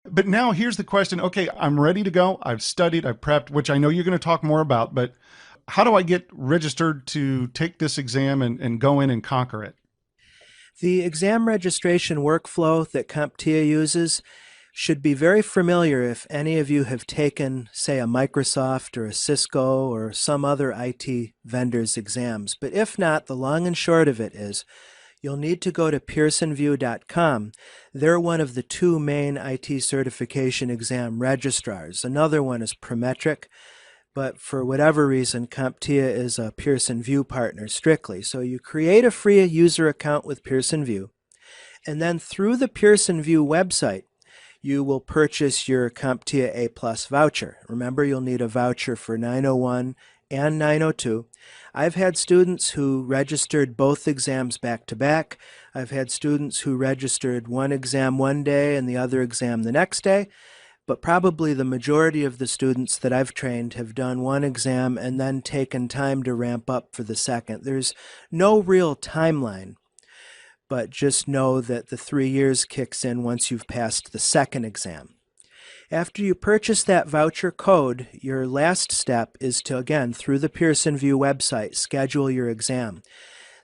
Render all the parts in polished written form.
But now here's the question. Okay, I'm ready to go. I've studied, I've prepped, which I know you're going to talk more about, but how do I get registered to take this exam and go in and conquer it? The exam registration workflow that CompTIA uses should be very familiar if any of you have taken, say, a Microsoft or a Cisco or some other IT vendor's exams. But if not, the long and short of it is you'll need to go to pearsonview.com. They're one of the two main IT certification exam registrars. Another one is Prometric, but for whatever reason, CompTIA is a Pearson VUE partner strictly. So you create a free user account with Pearson VUE, and then through the Pearson VUE website, you will purchase your CompTIA A Plus voucher. Remember, you'll need a voucher for 901 and 902. I've had students who registered both exams back to back. I've had students who registered one exam one day and the other exam the next day. But probably the majority of the students that I've trained have done one exam and then taken time to ramp up for the second. There's no real timeline, but just know that the 3 years kicks in once you've passed the second exam. After you purchase that voucher code, your last step is to, again, through the Pearson VUE website, schedule your exam.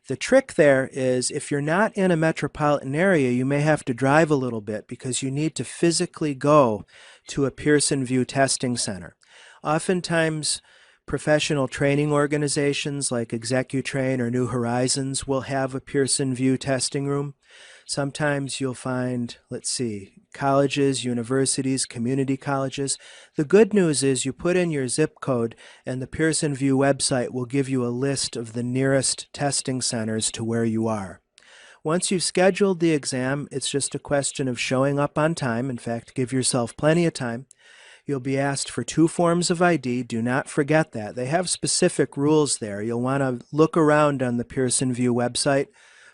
The trick there is if you're not in a metropolitan area, you may have to drive a little bit because you need to physically go to a Pearson VUE testing center. Oftentimes, professional training organizations like ExecuTrain or New Horizons will have a Pearson VUE testing room. Sometimes you'll find, let's see, colleges, universities, community colleges. The good news is you put in your zip code and the Pearson VUE website will give you a list of the nearest testing centers to where you are. Once you've scheduled the exam, it's just a question of showing up on time. In fact, give yourself plenty of time. You'll be asked for 2 forms of ID. Do not forget that. They have specific rules there. You'll want to look around on the Pearson VUE website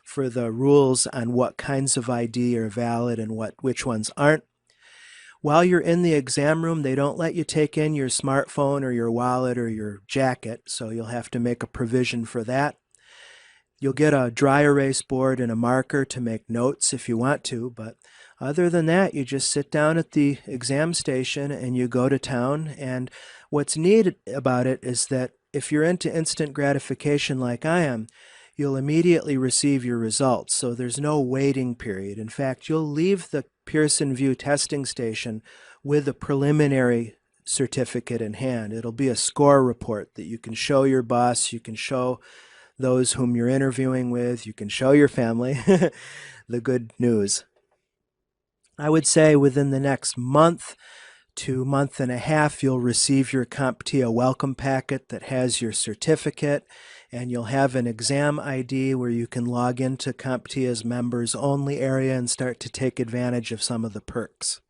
for the rules on what kinds of ID are valid and which ones aren't. While you're in the exam room, they don't let you take in your smartphone or your wallet or your jacket, so you'll have to make a provision for that. You'll get a dry erase board and a marker to make notes if you want to, but other than that, you just sit down at the exam station and you go to town. And what's neat about it is that if you're into instant gratification like I am, you'll immediately receive your results, so there's no waiting period. In fact, you'll leave the Pearson VUE testing station with a preliminary certificate in hand. It'll be a score report that you can show your boss, you can show those whom you're interviewing with, you can show your family the good news. I would say within the next month to month and a half, you'll receive your CompTIA welcome packet that has your certificate, and you'll have an exam ID where you can log into CompTIA's members only area and start to take advantage of some of the perks.